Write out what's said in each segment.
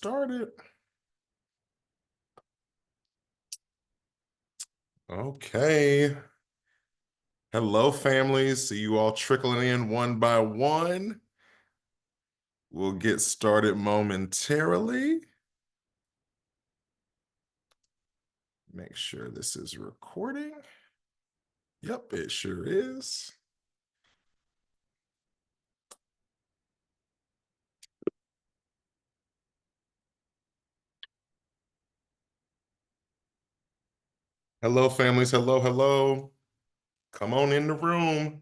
started. Okay. Hello, families. See you all trickling in one by one. We'll get started momentarily. Make sure this is recording. Yep, it sure is. Hello, families. Hello, hello. Come on in the room.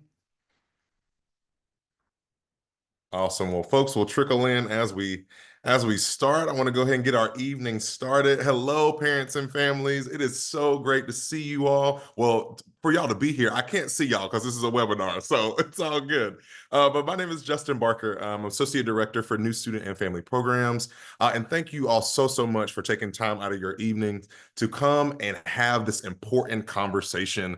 Awesome. Well, folks, we'll trickle in as we start. I want to go ahead and get our evening started. Hello, parents and families. It is so great to see you all. Well, for y'all to be here, I can't see y'all because this is a webinar, so it's all good. But my name is Justin Barker. I'm Associate Director for New Student and Family Programs. And thank you all so much for taking time out of your evening to come and have this important conversation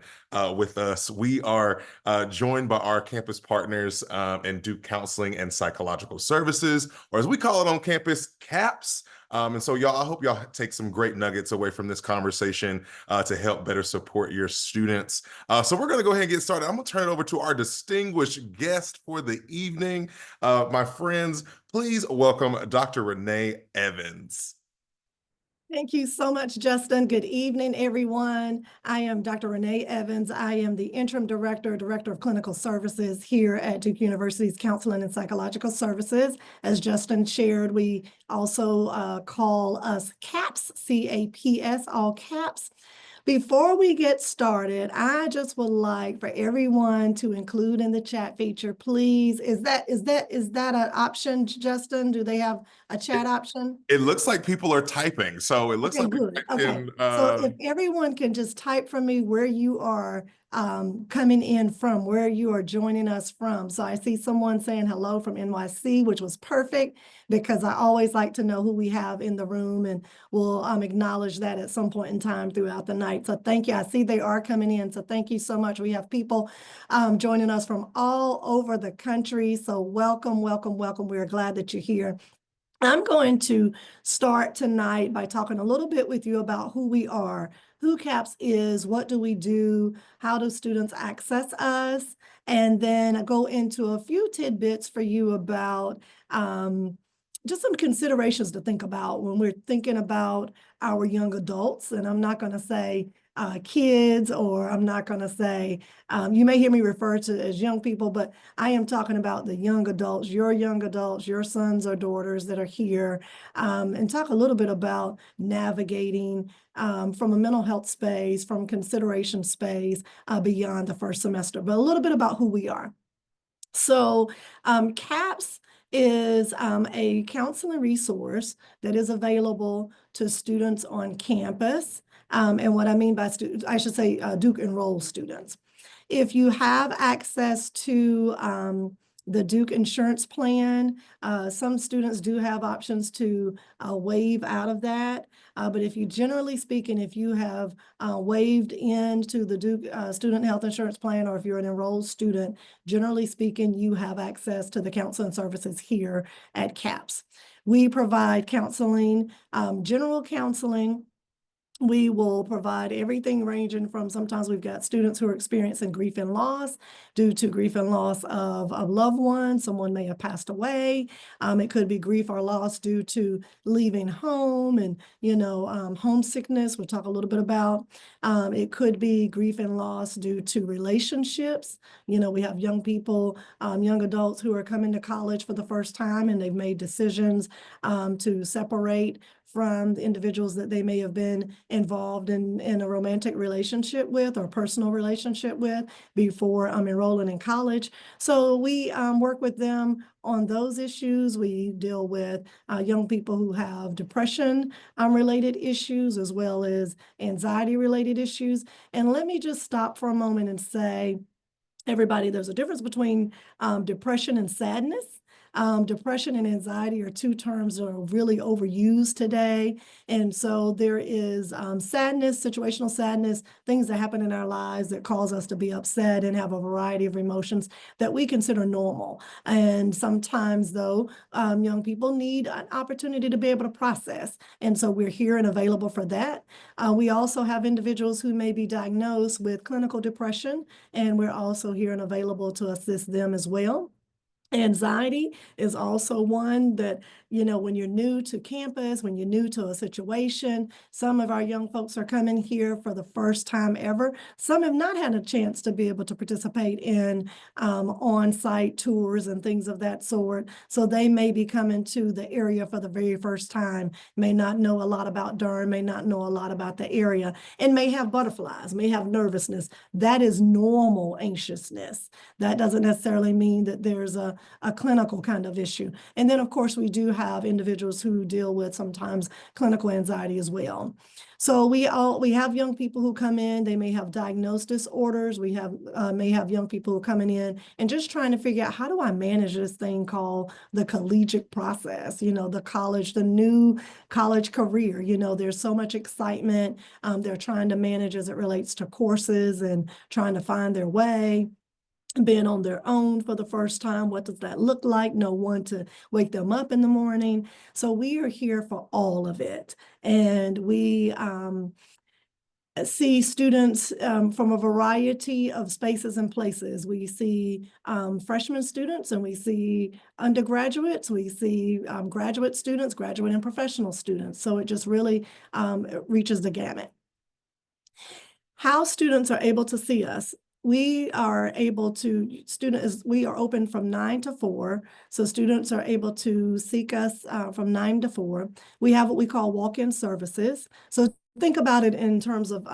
with us. We are joined by our campus partners in Duke Counseling and Psychological Services, or as we call it on campus, CAPS. And so y'all, I hope y'all take some great nuggets away from this conversation to help better support your students. So we're going to go ahead and get started. I'm going to turn it over to our distinguished guest for the evening. My friends, please welcome Dr. Renee Evans. Thank you so much, Justin. Good evening, everyone. I am Dr. Renee Evans. I am the Interim Director of Clinical Services here at Duke University's Counseling and Psychological Services. As Justin shared, we also call us CAPS, C-A-P-S, all caps. Before we get started, I just would like for everyone to include in the chat feature, please. Is that an option, Justin? Do they have a chat option? It looks like people are typing, so it looks Okay, like good. we can. So if everyone can just type for me where you are coming in from, where you are joining us from. So I see someone saying hello from NYC, which was perfect because I always like to know who we have in the room, and we'll acknowledge that at some point in time throughout the night. So thank you. I see they are coming in. So thank you so much. We have people joining us from all over the country. So welcome, welcome, welcome. We're glad that you're here. I'm going to start tonight by talking a little bit with you about who we are, who CAPS is, what do we do, how do students access us, and then go into a few tidbits for you about just some considerations to think about when we're thinking about our young adults. And I'm not going to say kids, or I'm not going to say, you may hear me refer to as young people, but I am talking about the young adults, your sons or daughters that are here, and talk a little bit about navigating from a mental health space, from consideration space beyond the first semester, but a little bit about who we are. So CAPS is a counseling resource that is available to students on campus. And what I mean by students, I should say Duke enrolled students. If you have access to the Duke insurance plan, some students do have options to waive out of that. But if you, generally speaking, if you have waived into the Duke student health insurance plan, or if you're an enrolled student, generally speaking, you have access to the counseling services here at CAPS. We provide counseling, general counseling. We will provide everything ranging from, sometimes we've got students who are experiencing grief and loss due to grief and loss of a loved one. Someone may have passed away. It could be grief or loss due to leaving home and, homesickness, we'll talk a little bit about. It could be grief and loss due to relationships. We have young people, young adults who are coming to college for the first time, and they've made decisions to separate from the individuals that they may have been involved in a romantic relationship with or personal relationship with before enrolling in college. So we work with them on those issues. We deal with young people who have depression related issues, as well as anxiety related issues. And let me just stop for a moment and say, everybody, there's a difference between depression and sadness. Depression and anxiety are two terms that are really overused today. And so there is sadness, situational sadness, things that happen in our lives that cause us to be upset and have a variety of emotions that we consider normal. And sometimes, though, young people need an opportunity to be able to process. And so we're here and available for that. We also have individuals who may be diagnosed with clinical depression, and we're also here and available to assist them as well. Anxiety is also one that, when you're new to campus, when you're new to a situation, some of our young folks are coming here for the first time ever. Some have not had a chance to be able to participate in on-site tours and things of that sort. So they may be coming to the area for the very first time, may not know a lot about Durham, may not know a lot about the area, and may have butterflies, may have nervousness. That is normal anxiousness. That doesn't necessarily mean that there's a clinical kind of issue. And then, of course, we do have individuals who deal with sometimes clinical anxiety as well. So we have young people who come in, they may have diagnosed disorders. We may have young people who are coming in and just trying to figure out, how do I manage this thing called the collegiate process, the new college career. There's so much excitement. They're trying to manage as it relates to courses and trying to find their way, being on their own for the first time. What does that look like? No one to wake them up in the morning. So we are here for all of it. And we see students from a variety of spaces and places. We see freshman students, and we see undergraduates. We see graduate students, graduate and professional students. So it just really reaches the gamut. How students are able to see us. We are open from 9 to 4. So students are able to seek us from 9 to 4. We have what we call walk-in services. So think about it in terms of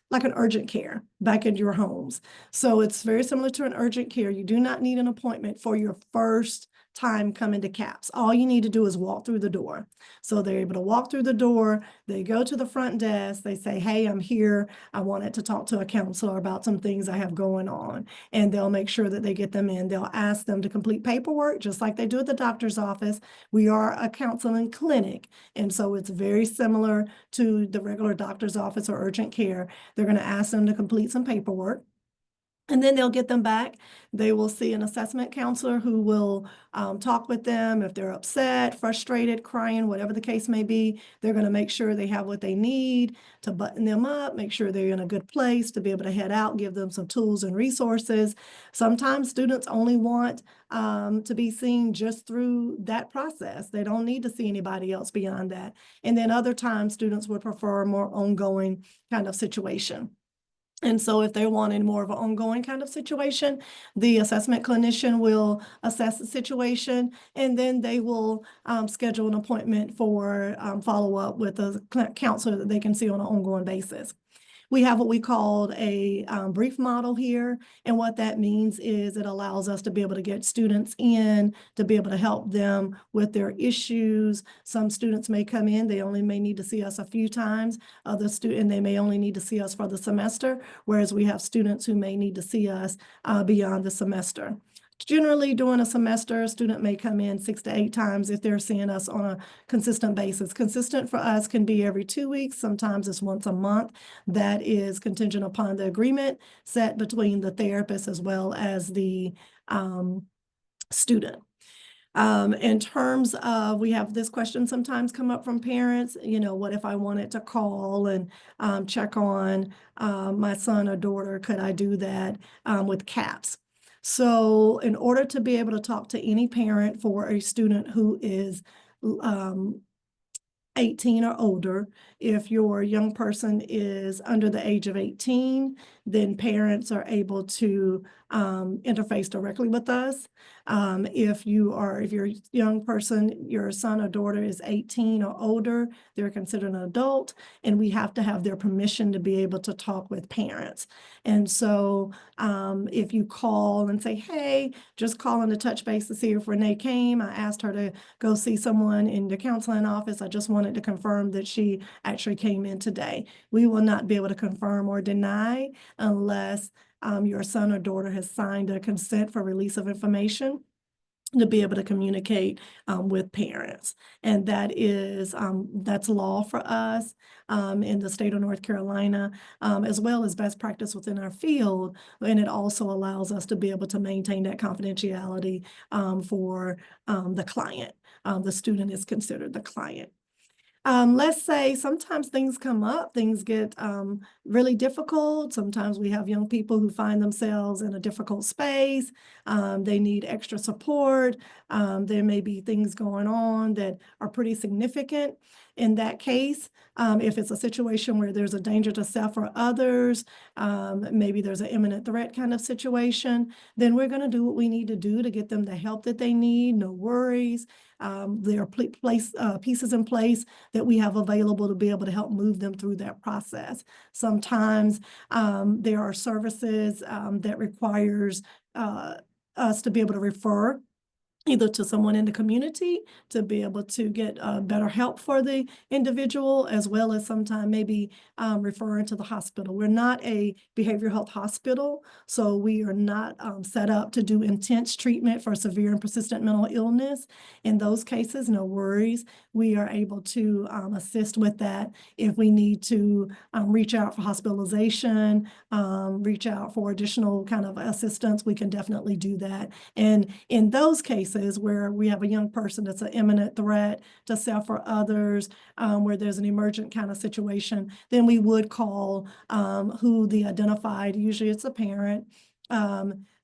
like an urgent care back in your homes. So it's very similar to an urgent care. You do not need an appointment for your first time coming to CAPS. All you need to do is walk through the door. So they're able to walk through the door, they go to the front desk, they say, hey, I'm here. I wanted to talk to a counselor about some things I have going on. And they'll make sure that they get them in. They'll ask them to complete paperwork, just like they do at the doctor's office. We are a counseling clinic. And so it's very similar to the regular doctor's office or urgent care. They're going to ask them to complete some paperwork. And then they'll get them back. They will see an assessment counselor who will talk with them. If they're upset, frustrated, crying, whatever the case may be, they're going to make sure they have what they need to button them up, make sure they're in a good place to be able to head out, give them some tools and resources. Sometimes students only want to be seen just through that process. They don't need to see anybody else beyond that. And then other times, students would prefer a more ongoing kind of situation. And so if they're wanting more of an ongoing kind of situation, the assessment clinician will assess the situation, and then they will schedule an appointment for follow-up with a counselor that they can see on an ongoing basis. We have what we call a brief model here. And what that means is it allows us to be able to get students in, to be able to help them with their issues. Some students may come in, they only may need to see us a few times. And they may only need to see us for the semester, whereas we have students who may need to see us beyond the semester. Generally, during a semester, a student may come in 6 to 8 times if they're seeing us on a consistent basis. Consistent for us can be every 2 weeks. Sometimes it's once a month. That is contingent upon the agreement set between the therapist as well as the student. In terms of, we have this question sometimes come up from parents, what if I wanted to call and check on my son or daughter? Could I do that with CAPS? So in order to be able to talk to any parent for a student who is 18 or older, if your young person is under the age of 18, then parents are able to interface directly with us. If your young person, your son or daughter is 18 or older, they're considered an adult, and we have to have their permission to be able to talk with parents. And so if you call and say, hey, just calling to touch base to see if Renee came, I asked her to go see someone in the counseling office. I just wanted to confirm that she actually came in today. We will not be able to confirm or deny unless your son or daughter has signed a consent for release of information. to be able to communicate with parents. And that's law for us in the state of North Carolina, as well as best practice within our field. And it also allows us to be able to maintain that confidentiality for the client. The student is considered the client. Let's say sometimes things come up, things get really difficult. Sometimes we have young people who find themselves in a difficult space. They need extra support. There may be things going on that are pretty significant. In that case, if it's a situation where there's a danger to self or others, maybe there's an imminent threat kind of situation, then we're going to do what we need to do to get them the help that they need. No worries. There are pieces in place that we have available to be able to help move them through that process. Sometimes there are services that requires us to be able to refer either to someone in the community to be able to get better help for the individual, as well as sometimes maybe referring to the hospital. We're not a behavioral health hospital, so we are not set up to do intense treatment for severe and persistent mental illness. In those cases, no worries. We are able to assist with that if we need to reach out for hospitalization, reach out for additional kind of assistance. We can definitely do that. And in those cases, where we have a young person that's an imminent threat to self or others, where there's an emergent kind of situation, then we would call who the identified, usually it's a parent,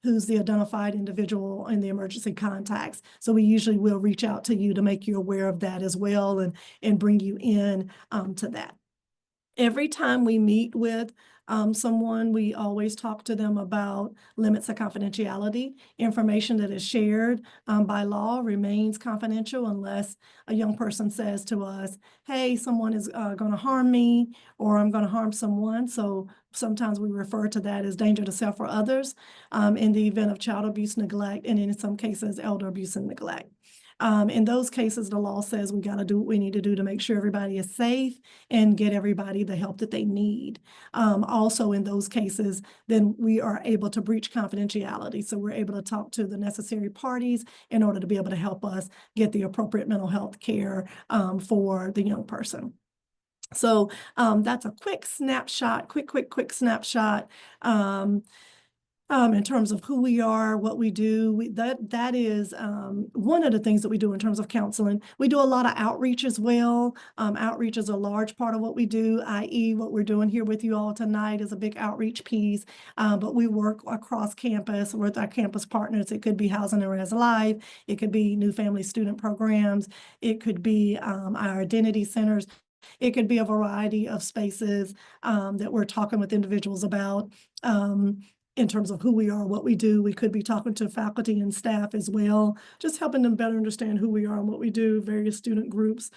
who's the identified individual in the emergency contacts. So we usually will reach out to you to make you aware of that as well, and bring you in to that. Every time we meet with someone, we always talk to them about limits of confidentiality. Information that is shared by law remains confidential unless a young person says to us, hey, someone is going to harm me, or I'm going to harm someone. So sometimes we refer to that as danger to self or others in the event of child abuse, neglect, and in some cases, elder abuse and neglect. In those cases, the law says we got to do what we need to do to make sure everybody is safe and get everybody the help that they need. Also, in those cases, then we are able to breach confidentiality. So we're able to talk to the necessary parties in order to be able to help us get the appropriate mental health care for the young person. So that's a quick snapshot, quick snapshot. In terms of who we are, what we do, that is one of the things that we do in terms of counseling. We do a lot of outreach as well. Outreach is a large part of what we do, i.e. what we're doing here with you all tonight is a big outreach piece, but we work across campus with our campus partners. It could be Housing and Res Life, it could be New Family Student Programs, it could be our identity centers. It could be a variety of spaces that we're talking with individuals about. In terms of who we are, what we do. We could be talking to faculty and staff as well, just helping them better understand who we are and what we do, various student groups.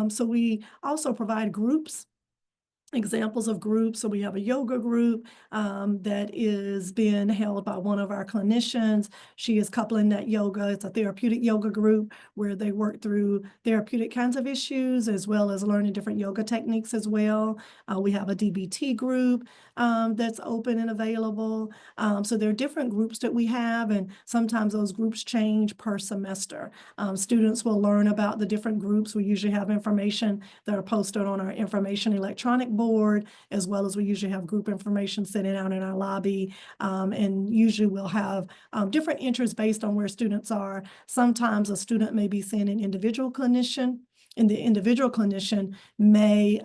So we also provide groups, examples of groups. So we have a yoga group that is being held by one of our clinicians. She is coupling that yoga. It's a therapeutic yoga group where they work through therapeutic kinds of issues as well as learning different yoga techniques as well. We have a DBT group that's open and available. So there are different groups that we have, and sometimes those groups change per semester. Students will learn about the different groups. We usually have information that are posted on our information electronic board, as well as we usually have group information sitting out in our lobby. And usually we'll have different interests based on where students are. Sometimes a student may be seeing an individual clinician, and the individual clinician may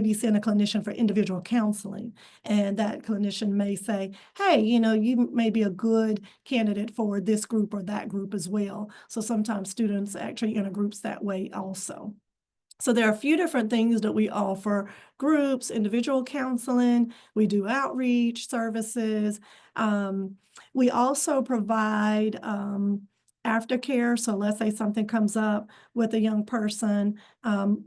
be seeing a clinician for individual counseling. And that clinician may say, hey, you may be a good candidate for this group or that group as well. So sometimes students actually enter groups that way also. So there are a few different things that we offer: groups, individual counseling, we do outreach services. We also provide aftercare. So let's say something comes up with a young person,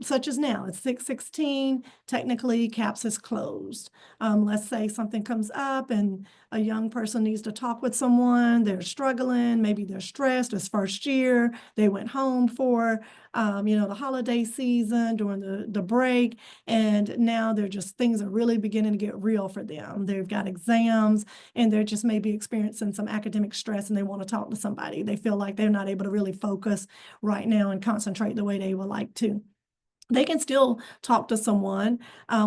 such as now, it's 6/16, technically CAPS is closed. Let's say something comes up and a young person needs to talk with someone, they're struggling, maybe they're stressed, it's first year, they went home for the holiday season, during the break, and now things are really beginning to get real for them. They've got exams and they're just maybe experiencing some academic stress and they want to talk to somebody. They feel like they're not able to really focus right now and concentrate the way they would like to. They can still talk to someone.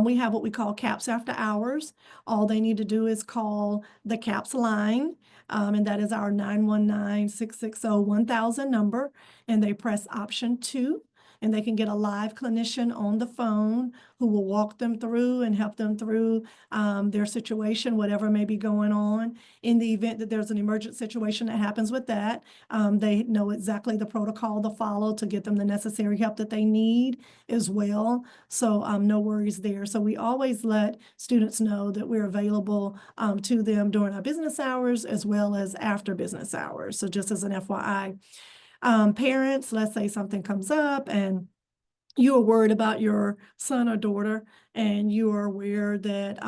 We have what we call CAPS after hours. All they need to do is call the CAPS line, and that is our 919-660-1000 number, and they press option 2, and they can get a live clinician on the phone who will walk them through and help them through their situation, whatever may be going on. In the event that there's an emergent situation that happens with that, they know exactly the protocol to follow to get them the necessary help that they need as well. So no worries there. So we always let students know that we're available to them during our business hours as well as after business hours. So just as an FYI, parents, let's say something comes up and you are worried about your son or daughter and you are aware that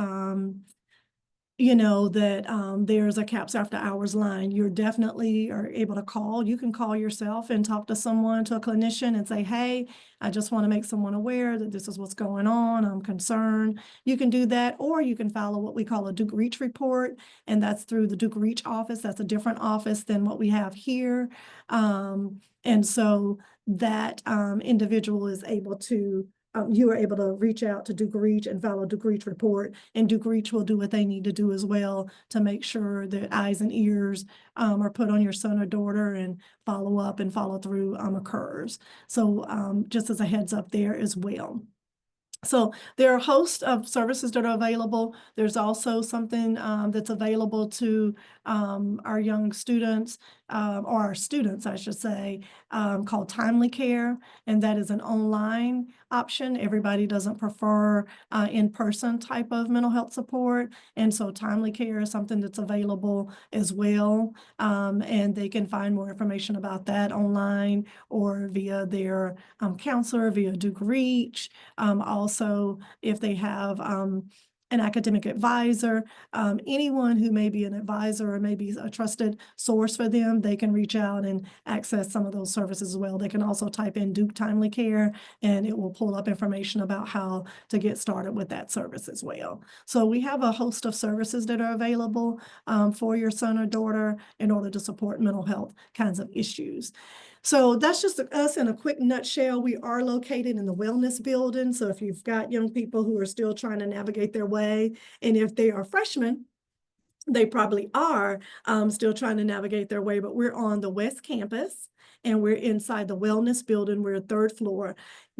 there's a CAPS after hours line, you're definitely are able to call. You can call yourself and talk to someone, to a clinician, and say, hey, I just want to make someone aware that this is what's going on. I'm concerned. You can do that, or you can follow what we call a Duke Reach report, and that's through the Duke Reach office. That's a different office than what we have here. And so that individual is able to you are able to reach out to Duke Reach and follow Duke Reach report, and Duke Reach will do what they need to do as well to make sure that eyes and ears are put on your son or daughter and follow up and follow through occurs. So just as a heads up there as well. So there are a host of services that are available. There's also something that's available to our young students, or our students, I should say, called Timely Care, and that is an online option. Everybody doesn't prefer in-person type of mental health support, and so Timely Care is something that's available as well, and they can find more information about that online or via their counselor, via Duke Reach. Also, if they have an academic advisor, anyone who may be an advisor or maybe a trusted source for them, they can reach out and access some of those services as well. They can also type in Duke Timely Care and it will pull up information about how to get started with that service as well. So we have a host of services that are available for your son or daughter in order to support mental health kinds of issues. So that's just us in a quick nutshell. We are located in the wellness building. So if you've got young people who are still trying to navigate their way, and if they are freshmen, they probably are still trying to navigate their way, but we're on the West Campus and we're inside the wellness building. We're third floor.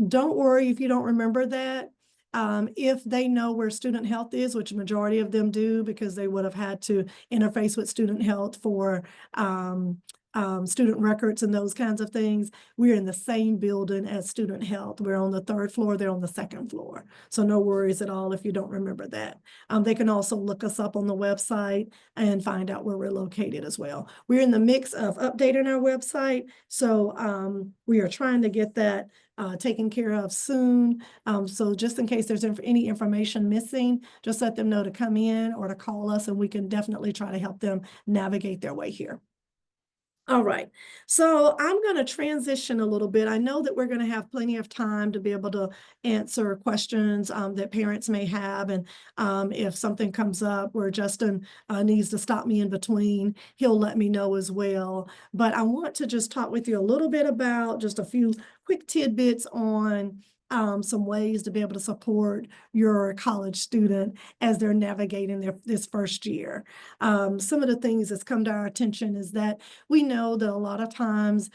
Don't worry if you don't remember that. If they know where student health is, which a majority of them do because they would have had to interface with student health for student records and those kinds of things, we're in the same building as student health. We're on the third floor, they're on the second floor. So no worries at all if you don't remember that. They can also look us up on the website and find out where we're located as well. We're in the mix of updating our website. So we are trying to get that taken care of soon. So just in case there's any information missing, just let them know to come in or to call us and we can definitely try to help them navigate their way here. All right, so I'm going to transition a little bit. I know that we're going to have plenty of time to be able to answer questions that parents may have. And if something comes up where Justin needs to stop me in between, he'll let me know as well. But I want to just talk with you a little bit about just a few quick tidbits on some ways to be able to support your college student as they're navigating this first year. Some of the things that's come to our attention is that we know that a lot of times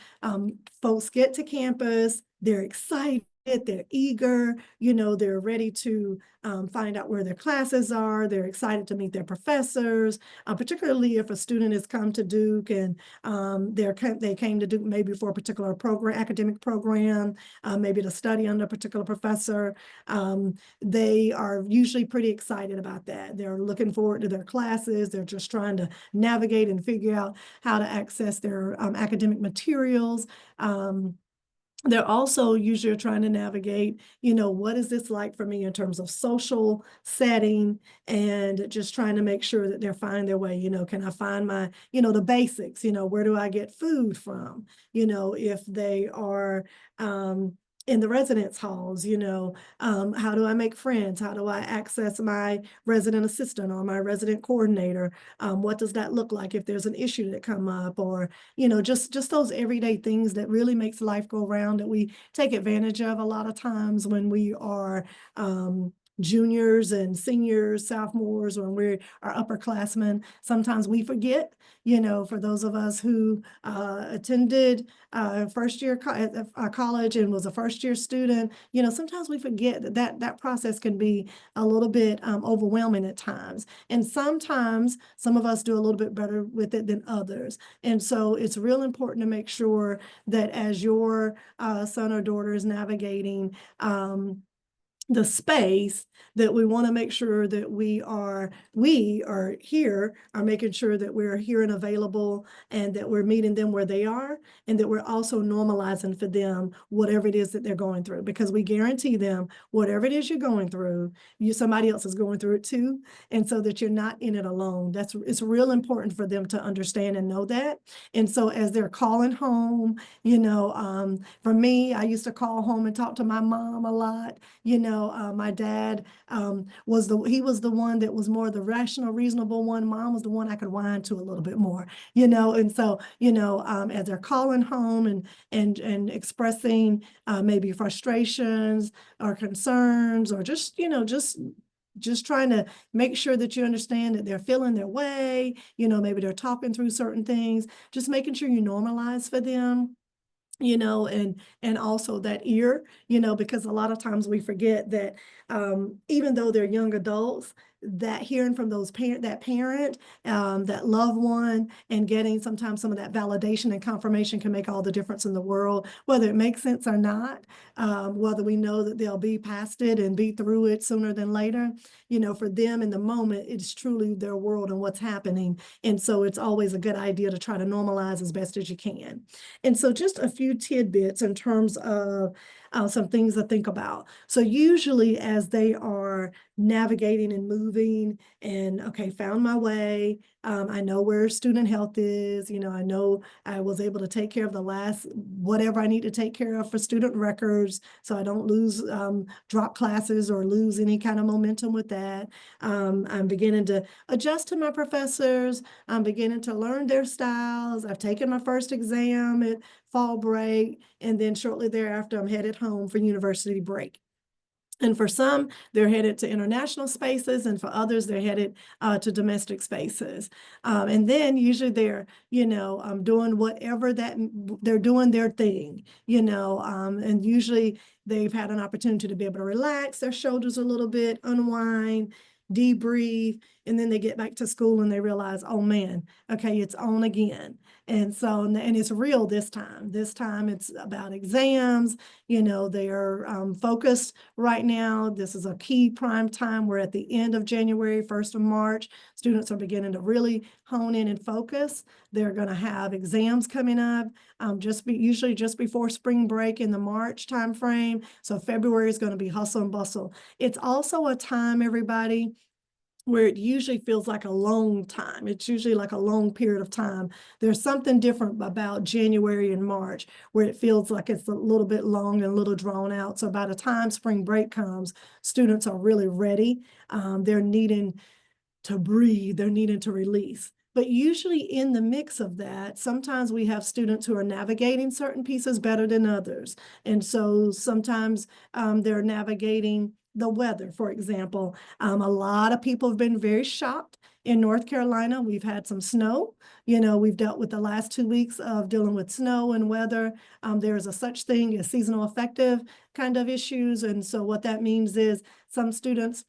folks get to campus, they're excited, they're eager, they're ready to find out where their classes are. They're excited to meet their professors, particularly if a student has come to Duke and they came to Duke maybe for a particular program, academic program, maybe to study under a particular professor. They are usually pretty excited about that. They're looking forward to their classes. They're just trying to navigate and figure out how to access their academic materials. they're also usually trying to navigate, you know, what is this like for me in terms of social setting, and just trying to make sure that they're finding their way. You know, can I find my, you know, the basics, you know, where do I get food from? You know, if they are in the residence halls, you know, how do I make friends? How do I access my resident assistant or my resident coordinator? What does that look like if there's an issue that come up, or you know, just those everyday things that really makes life go round that we take advantage of a lot of times when we are juniors and seniors, sophomores, when we are upperclassmen. Sometimes we forget, you know, for those of us who attended first year college and was a first year student, you know, sometimes we forget that process can be a little bit overwhelming at times. And sometimes some of us do a little bit better with it than others. And so it's real important to make sure that as your son or daughter is navigating the space, that we want to make sure that we are here, are making sure that we're here and available, and that we're meeting them where they are, and that we're also normalizing for them whatever it is that they're going through, because we guarantee them whatever it is you're going through, somebody else is going through it too. And so that you're not in it alone. It's real important for them to understand and know that. And so as they're calling home, you know, for me, I used to call home and talk to my mom a lot. You know, my dad he was the one that was more the rational, reasonable one. Mom was the one I could whine to a little bit more, you know. And so, you know, as they're calling home and expressing maybe frustrations or concerns, or just, you know, just trying to make sure that you understand that they're feeling their way, you know, maybe they're talking through certain things, just making sure you normalize for them, you know, and also that ear, you know, because a lot of times we forget that even though they're young adults, that hearing from that parent, that loved one, and getting sometimes some of that validation and confirmation can make all the difference in the world, whether it makes sense or not, whether we know that they'll be past it and be through it sooner than later. You know, for them in the moment, it's truly their world and what's happening. And so it's always a good idea to try to normalize as best as you can. And so just a few tidbits in terms of some things to think about. So usually as they are navigating and moving and, okay, found my way, I know where student health is, you know, I know I was able to take care of the last, whatever I need to take care of for student records, so I don't lose, drop classes or lose any kind of momentum with that. I'm beginning to adjust to my professors. I'm beginning to learn their styles. I've taken my first exam at fall break, and then shortly thereafter, I'm headed home for university break. And for some, they're headed to international spaces, and for others, they're headed to domestic spaces. And then usually they're, you know, doing whatever that they're doing their thing, you know, and usually they've had an opportunity to be able to relax their shoulders a little bit, unwind, debrief, and then they get back to school and they realize, oh man, okay, it's on again. And so, and it's real this time. This time it's about exams. You know, they are focused right now. This is a key prime time. We're at the end of January, 1st of March. Students are beginning to really hone in and focus. They're going to have exams coming up usually just before spring break in the March timeframe. So February is going to be hustle and bustle. It's also a time, everybody, where it usually feels like a long time. It's usually like a long period of time. There's something different about January and March where it feels like it's a little bit long and a little drawn out. So by the time spring break comes, students are really ready. They're needing to breathe, they're needing to release. But usually in the mix of that, sometimes we have students who are navigating certain pieces better than others. And so sometimes they're navigating the weather, for example. A lot of people have been very shocked in North Carolina. We've had some snow. You know, we've dealt with the last 2 weeks of dealing with snow and weather. There is a such thing as seasonal affective kind of issues. And so what that means is some students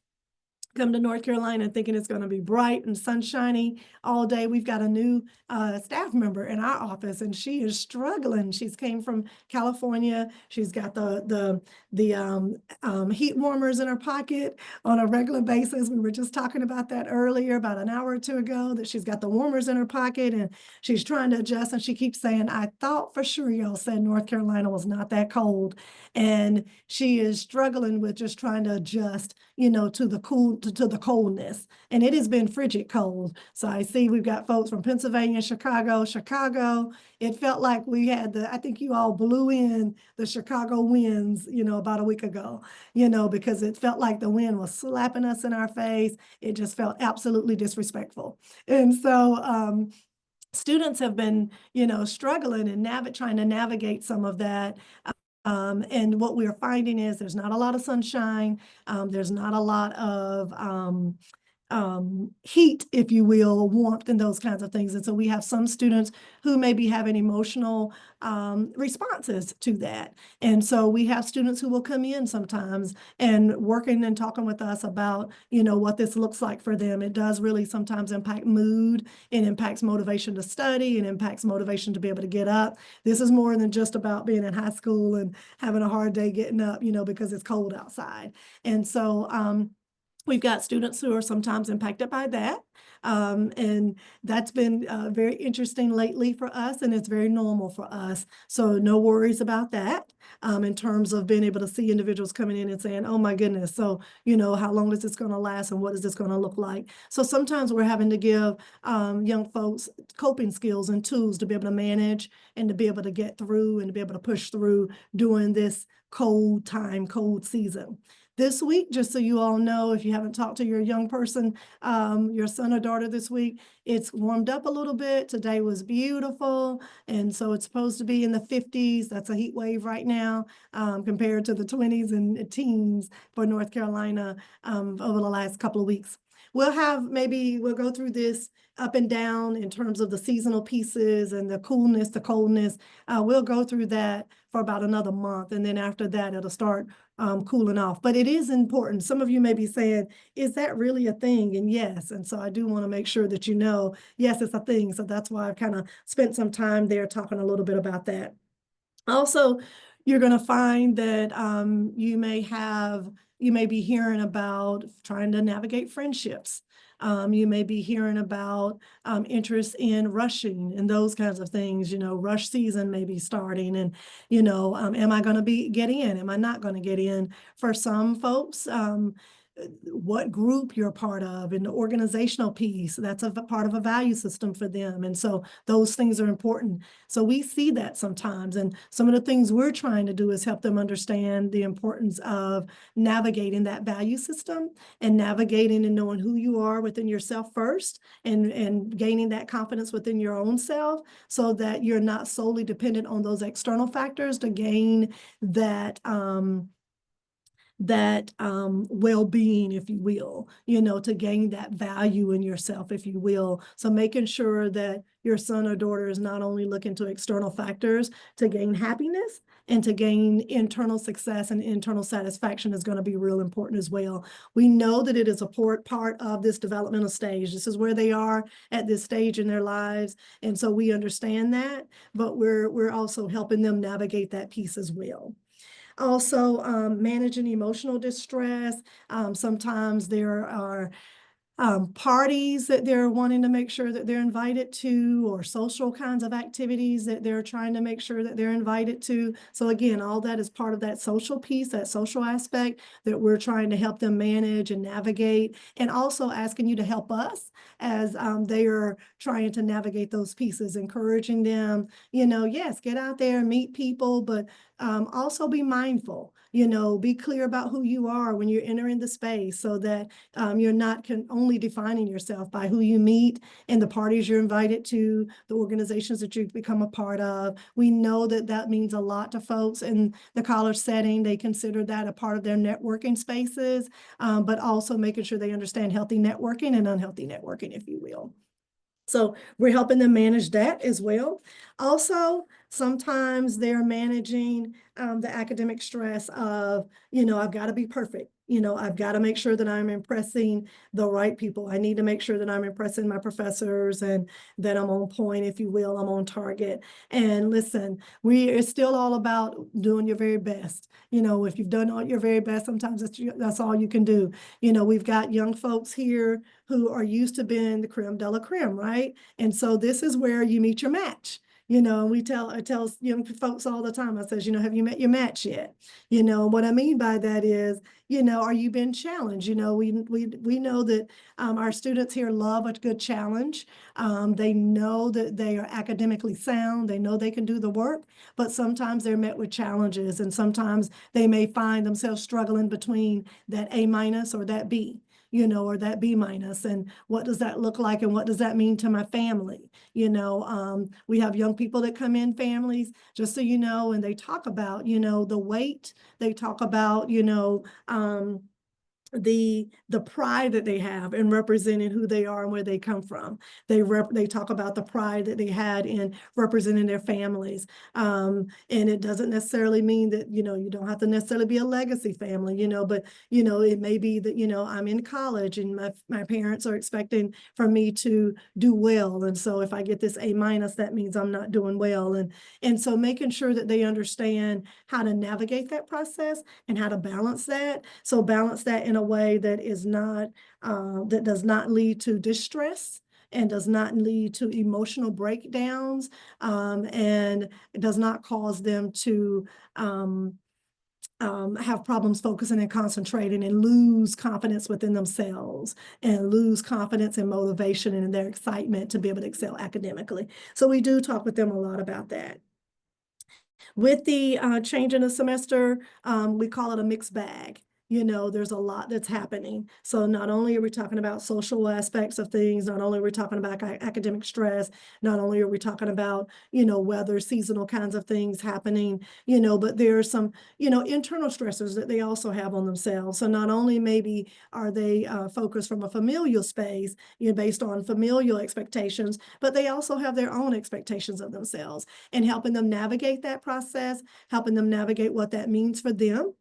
come to North Carolina thinking it's going to be bright and sunshiny all day. We've got a new staff member in our office, and she is struggling. She's came from California. She's got the heat warmers in her pocket on a regular basis. We were just talking about that earlier, about an hour or two ago, that she's got the warmers in her pocket and she's trying to adjust. And she keeps saying, "I thought for sure y'all said North Carolina was not that cold." And she is struggling with just trying to adjust, to the to the coldness. And it has been frigid cold. So I see we've got folks from Pennsylvania, Chicago. It felt like we had I think you all blew in the Chicago winds, about a week ago, because it felt like the wind was slapping us in our face. It just felt absolutely disrespectful. And so, students have been, struggling and trying to navigate some of that. And what we're finding is there's not a lot of sunshine. There's not a lot of heat, if you will, warmth and those kinds of things. And so we have some students who may be having emotional responses to that. And so we have students who will come in sometimes and working and talking with us about, what this looks like for them. It does really sometimes impact mood. It impacts motivation to study. It impacts motivation to be able to get up. This is more than just about being in high school and having a hard day getting up, because it's cold outside. And so, we've got students who are sometimes impacted by that. And that's been very interesting lately for us, and it's very normal for us. So no worries about that in terms of being able to see individuals coming in and saying, "Oh my goodness, so, how long is this going to last and what is this going to look like?" So sometimes we're having to give young folks coping skills and tools to be able to manage and to be able to get through and to be able to push through during this cold season. This week, just so you all know, if you haven't talked to your young person, your son or daughter this week, it's warmed up a little bit. Today was beautiful. And so it's supposed to be in the 50s. That's a heat wave right now, compared to the 20s and teens for North Carolina over the last couple of weeks. We'll go through this up and down in terms of the seasonal pieces and the coolness, the coldness. We'll go through that for about another month. And then after that, it'll start cooling off. But it is important. Some of you may be saying, "Is that really a thing?" And yes. And so I do want to make sure that yes, it's a thing. So that's why I've kind of spent some time there talking a little bit about that. Also, you're going to find that you may be hearing about trying to navigate friendships. You may be hearing about interest in rushing and those kinds of things. Rush season may be starting, and am I going to get in? Am I not going to get in? For some folks, what group you're a part of and the organizational piece, that's a part of a value system for them. And so those things are important. So we see that sometimes. And some of the things we're trying to do is help them understand the importance of navigating that value system and navigating and knowing who you are within yourself first, and gaining that confidence within your own self so that you're not solely dependent on those external factors to gain that well-being, if you will, to gain that value in yourself, if you will. So making sure that your son or daughter is not only looking to external factors to gain happiness and to gain internal success and internal satisfaction is going to be real important as well. We know that it is a part of this developmental stage. This is where they are at this stage in their lives. And so we understand that, but we're also helping them navigate that piece as well. Also, managing emotional distress. Sometimes there are parties that they're wanting to make sure that they're invited to, or social kinds of activities that they're trying to make sure that they're invited to. So again, all that is part of that social piece, that social aspect that we're trying to help them manage and navigate, and also asking you to help us as they are trying to navigate those pieces, encouraging them, yes, get out there and meet people, but also be mindful, be clear about who you are when you're entering the space so that you're not only defining yourself by who you meet and the parties you're invited to, the organizations that you've become a part of. We know that that means a lot to folks in the college setting. They consider that a part of their networking spaces, but also making sure they understand healthy networking and unhealthy networking, if you will. So we're helping them manage that as well. Also, Sometimes they're managing the academic stress of, I've got to be perfect. I've got to make sure that I'm impressing the right people. I need to make sure that I'm impressing my professors and that I'm on point, if you will, I'm on target. And listen, it's still all about doing your very best. If you've done all your very best, sometimes that's all you can do. We've got young folks here who are used to being the creme de la creme, right? And so this is where you meet your match. I tell young folks all the time, I says, have you met your match yet? What I mean by that is, are you being challenged? We know that our students here love a good challenge. They know that they are academically sound. They know they can do the work, but sometimes they're met with challenges, and sometimes they may find themselves struggling between that A minus or that B. Or that B minus, and what does that look like, and what does that mean to my family? We have young people that come in, families, just so you know, and they talk about, the weight, they talk about, the pride that they have in representing who they are and where they come from. They talk about the pride that they had in representing their families. And it doesn't necessarily mean that, you don't have to necessarily be a legacy family, but, it may be that, I'm in college and my parents are expecting for me to do well. And so if I get this A minus, that means I'm not doing well. And so making sure that they understand how to navigate that process and how to balance that. So balance that in a way that is not, that does not lead to distress and does not lead to emotional breakdowns, and it does not cause them to have problems focusing and concentrating and lose confidence within themselves and lose confidence and motivation and their excitement to be able to excel academically. So we do talk with them a lot about that. With the change in the semester, we call it a mixed bag. There's a lot that's happening. So not only are we talking about social aspects of things, not only are we talking about academic stress, not only are we talking about, weather, seasonal kinds of things happening, but there are some, internal stressors that they also have on themselves. So not only maybe are they focused from a familial space, based on familial expectations, but they also have their own expectations of themselves, and helping them navigate that process, helping them navigate what that means for them,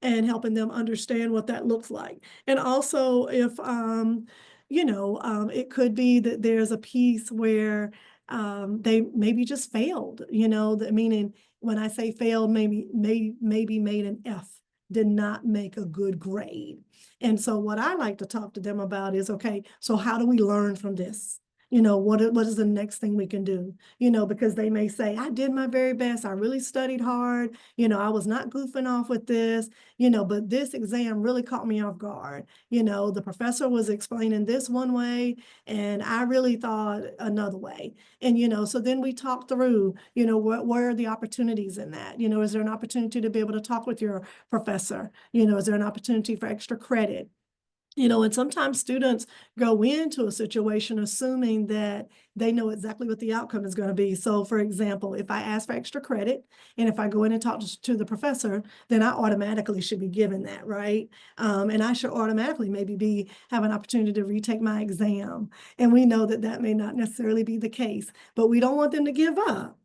and helping them understand what that looks like. And also if, it could be that there's a piece where they maybe just failed, meaning when I say failed, maybe made an F, did not make a good grade. And so what I like to talk to them about is, okay, so how do we learn from this? What is the next thing we can do? Because they may say, I did my very best. I really studied hard. I was not goofing off with this, but this exam really caught me off guard. The professor was explaining this one way, and I really thought another way. And, so then we talk through, where are the opportunities in that? Is there an opportunity to be able to talk with your professor? Is there an opportunity for extra credit? And sometimes students go into a situation assuming that they know exactly what the outcome is going to be. So for example, if I ask for extra credit and if I go in and talk to the professor, then I automatically should be given that, right? And I should automatically maybe have an opportunity to retake my exam. And we know that that may not necessarily be the case, but we don't want them to give up.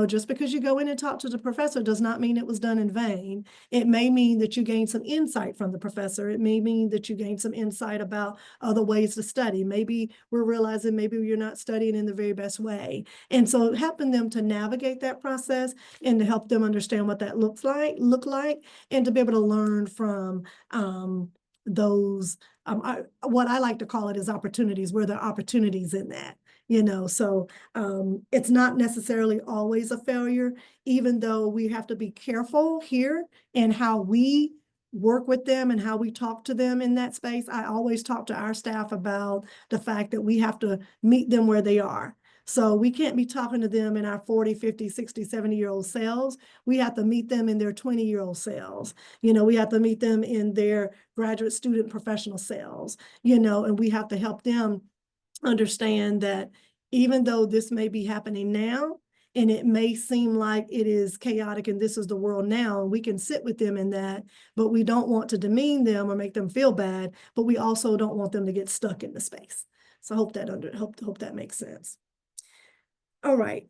Just because you go in and talk to the professor does not mean it was done in vain. It may mean that you gain some insight from the professor. It may mean that you gain some insight about other ways to study. Maybe we're realizing maybe you're not studying in the very best way. And so helping them to navigate that process and to help them understand what that look like, and to be able to learn from those, what I like to call it is opportunities, where there are opportunities in that. So it's not necessarily always a failure, even though we have to be careful here in how we work with them and how we talk to them in that space. I always talk to our staff about the fact that we have to meet them where they are. So we can't be talking to them in our 40, 50, 60, 70-year-old selves. We have to meet them in their 20-year-old selves. We have to meet them in their graduate student professional selves, and we have to help them understand that even though this may be happening now, and it may seem like it is chaotic and this is the world now, and we can sit with them in that, but we don't want to demean them or make them feel bad, but we also don't want them to get stuck in the space. So I hope that makes sense. All right.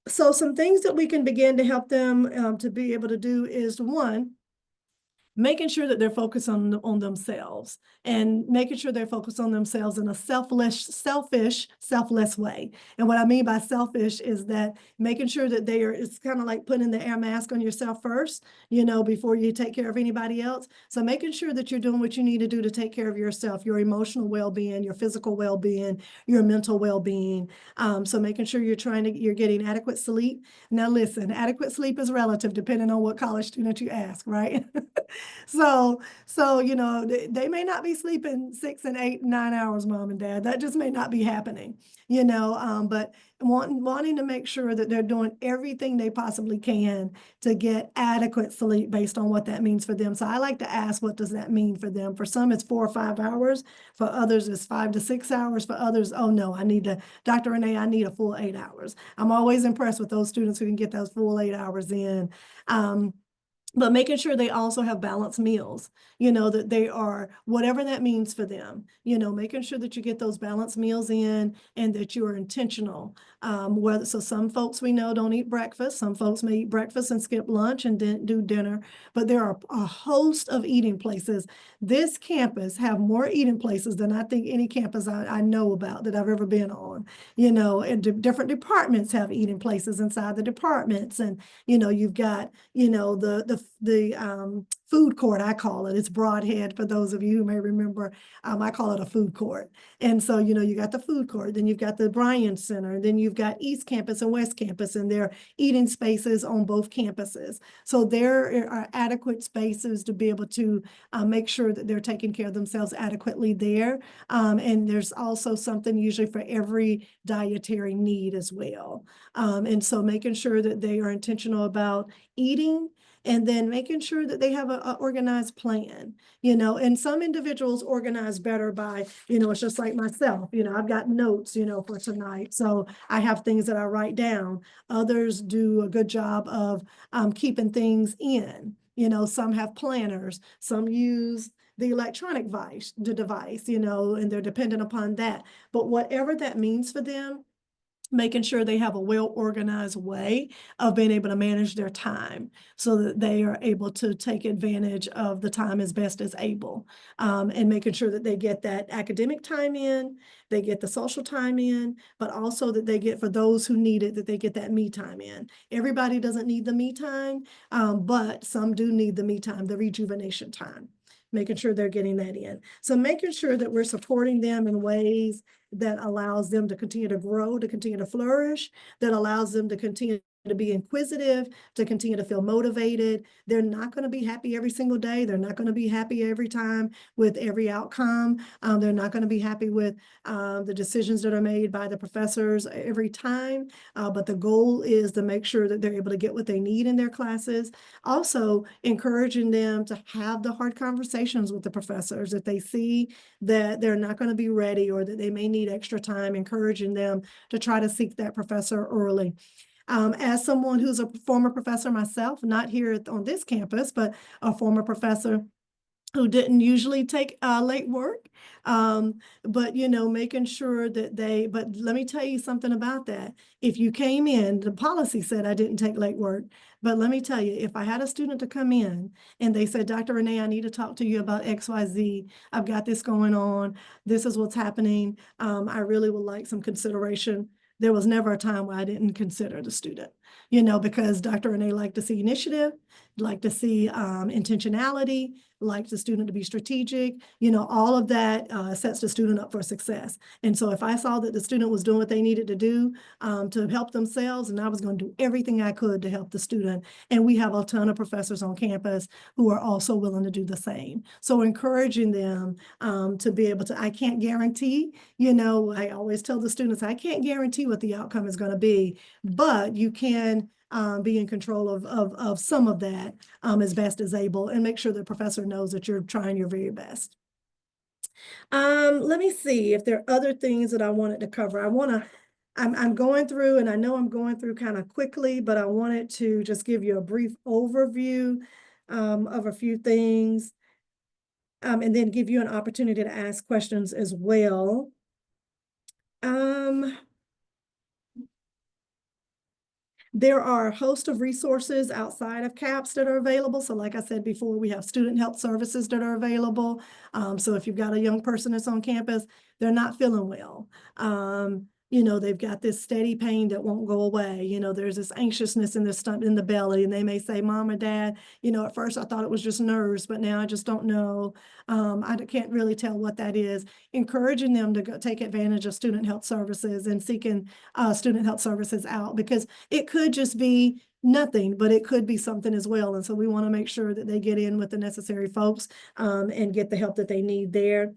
So some things that we can begin to help them to be able to do is one, making sure that they're focused on themselves and making sure they're focused on themselves in a selfless way. And what I mean by selfish is that making sure that they are, it's kind of like putting the air mask on yourself first, before you take care of anybody else. So making sure that you're doing what you need to do to take care of yourself, your emotional well-being, your physical well-being, your mental well-being. So making sure you're getting adequate sleep. Now listen, adequate sleep is relative depending on what college student you ask, right? So, they may not be sleeping 6 and 8, 9 hours, mom and dad. That just may not be happening, but wanting to make sure that they're doing everything they possibly can to get adequate sleep based on what that means for them. So I like to ask, what does that mean for them? For some, it's 4 or 5 hours. For others, it's 5 to 6 hours. For others, oh no, Dr. Renee, I need a full 8 hours. I'm always impressed with those students who can get those full 8 hours in. But making sure they also have balanced meals, that they are, whatever that means for them, making sure that you get those balanced meals in and that you are intentional. So some folks we know don't eat breakfast. Some folks may eat breakfast and skip lunch and then do dinner, but there are a host of eating places. This campus have more eating places than I think any campus I know about that I've ever been on, and different departments have eating places inside the departments. And, you've got, the food court, I call it. It's Broadhead for those of you who may remember. I call it a food court. And so, you got the food court, then you've got the Bryan Center, and then you've got East Campus and West Campus, and there are eating spaces on both campuses. So there are adequate spaces to be able to make sure that they're taking care of themselves adequately there. And there's also something usually for every dietary need as well. And so making sure that they are intentional about eating and then making sure that they have a organized plan, and some individuals organize better by, it's just like myself, I've got notes, for tonight. So I have things that I write down. Others do a good job of keeping things in, some have planners, some use the electronic device, and they're dependent upon that. But whatever that means for them, making sure they have a well-organized way of being able to manage their time so that they are able to take advantage of the time as best as able, and making sure that they get that academic time in, they get the social time in, but also that they get, for those who need it, that they get that me time in. Everybody doesn't need the me time, but some do need the me time, the rejuvenation time, making sure they're getting that in. So making sure that we're supporting them in ways that allows them to continue to grow, to continue to flourish, that allows them to continue to be inquisitive, to continue to feel motivated. They're not going to be happy every single day. They're not going to be happy every time with every outcome. They're not going to be happy with the decisions that are made by the professors every time. But the goal is to make sure that they're able to get what they need in their classes. Also, encouraging them to have the hard conversations with the professors if they see that they're not going to be ready or that they may need extra time, encouraging them to try to seek that professor early. As someone who's a former professor myself, not here on this campus, but a former professor who didn't usually take late work, but making sure that but let me tell you something about that. If you came in, the policy said I didn't take late work, but let me tell you, if I had a student to come in and they said, Dr. Renee, I need to talk to you about XYZ, I've got this going on, this is what's happening, I really would like some consideration. There was never a time where I didn't consider the student, because Dr. Renee liked to see initiative, liked to see intentionality, likes the student to be strategic, all of that sets the student up for success. And so if I saw that the student was doing what they needed to do to help themselves, and I was going to do everything I could to help the student. And we have a ton of professors on campus who are also willing to do the same. So encouraging them to be able to, I can't guarantee, I always tell the students, I can't guarantee what the outcome is going to be, but you can be in control of some of that as best as able, and make sure the professor knows that you're trying your very best. Let me see if there are other things that I wanted to cover. I'm going through, and I know I'm going through kind of quickly, but I wanted to just give you a brief overview of a few things, and then give you an opportunity to ask questions as well. Um, There are a host of resources outside of CAPS that are available. So like I said before, we have student health services that are available. So if you've got a young person that's on campus, they're not feeling well. They've got this steady pain that won't go away. There's this anxiousness in their stomach, in the belly, and they may say, Mom or Dad, at first I thought it was just nerves, but now I just don't know. I can't really tell what that is. Encouraging them to go take advantage of student health services and seeking student health services out, because it could just be nothing, but it could be something as well. And so we want to make sure that they get in with the necessary folks and get the help that they need there.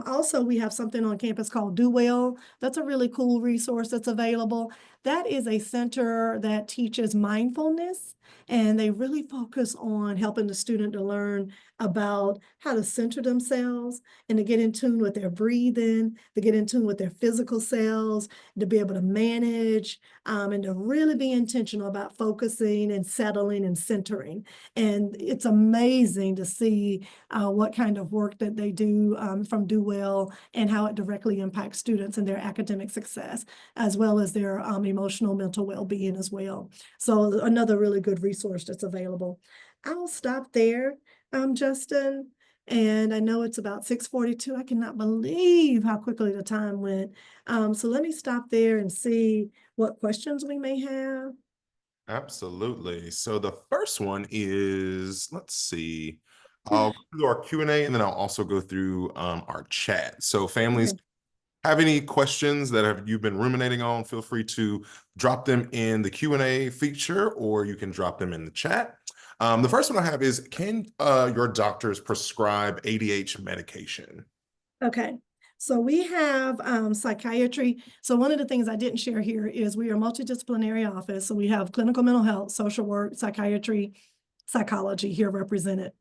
Also, we have something on campus called Do Well. That's a really cool resource that's available. That is a center that teaches mindfulness, and they really focus on helping the student to learn about how to center themselves and to get in tune with their breathing, to get in tune with their physical selves, to be able to manage, and to really be intentional about focusing and settling and centering. And it's amazing to see what kind of work that they do from Do Well, and how it directly impacts students and their academic success, as well as their emotional, mental well-being as well. So another really good resource that's available. I'll stop there, Justin. And I know it's about 6:42. I cannot believe how quickly the time went. So let me stop there and see what questions we may have. Absolutely. So the first one is, let's see, I'll do our Q&A and then I'll also go through our chat. So families Okay. have any questions that you've been ruminating on, feel free to drop them in the Q&A feature, or you can drop them in the chat. The first one I have is, can your doctors prescribe ADHD medication? Okay. So we have psychiatry. So one of the things I didn't share here is we are a multidisciplinary office. So we have clinical mental health, social work, psychiatry, psychology here represented.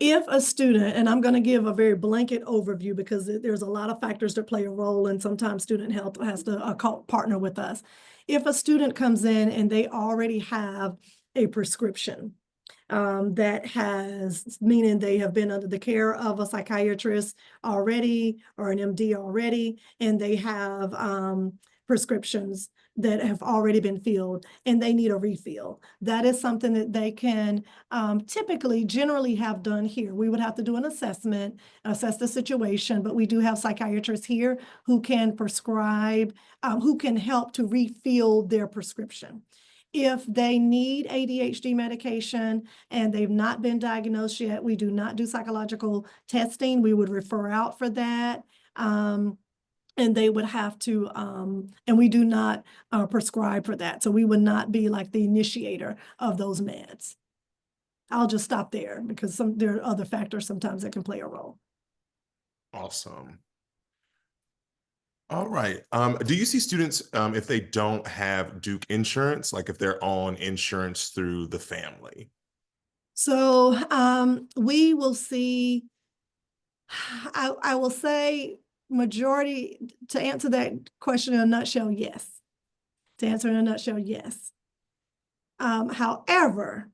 If a student, and I'm going to give a very blanket overview because there's a lot of factors that play a role, and sometimes student health has to partner with us. If a student comes in and they already have a prescription, that has, meaning they have been under the care of a psychiatrist already or an MD already, and they have prescriptions that have already been filled and they need a refill. That is something that they can typically, generally have done here. We would have to do an assessment, assess the situation, but we do have psychiatrists here who can prescribe, who can help to refill their prescription. If they need ADHD medication and they've not been diagnosed yet, we do not do psychological testing. We would refer out for that. And they would have to, and we do not prescribe for that. So we would not be like the initiator of those meds. I'll just stop there because there are other factors sometimes that can play a role. Awesome. All right. Do you see students, if they don't have Duke insurance, like if they're on insurance through the family? So we will see, I will say majority, to answer that question in a nutshell, yes. To answer in a nutshell, yes. However,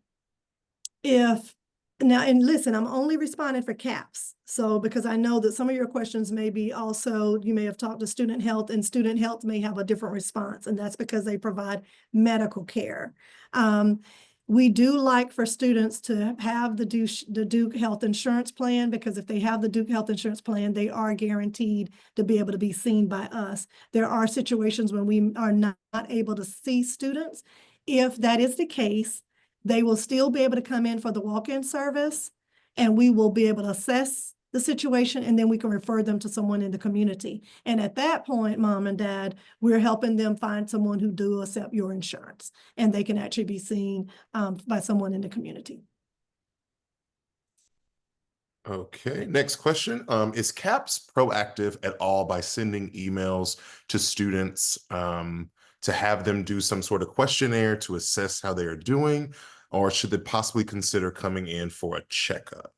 if now, and listen, I'm only responding for CAPS. So because I know that some of your questions may be also, you may have talked to student health, and student health may have a different response, and that's because they provide medical care. We do like for students to have the Duke Health Insurance Plan, because if they have the Duke Health Insurance Plan, they are guaranteed to be able to be seen by us. There are situations when we are not able to see students. If that is the case, they will still be able to come in for the walk-in service, and we will be able to assess the situation, and then we can refer them to someone in the community. And at that point, Mom and Dad, we're helping them find someone who do accept your insurance, and they can actually be seen by someone in the community. Okay, next question. Is CAPS proactive at all by sending emails to students to have them do some sort of questionnaire to assess how they are doing, or should they possibly consider coming in for a checkup?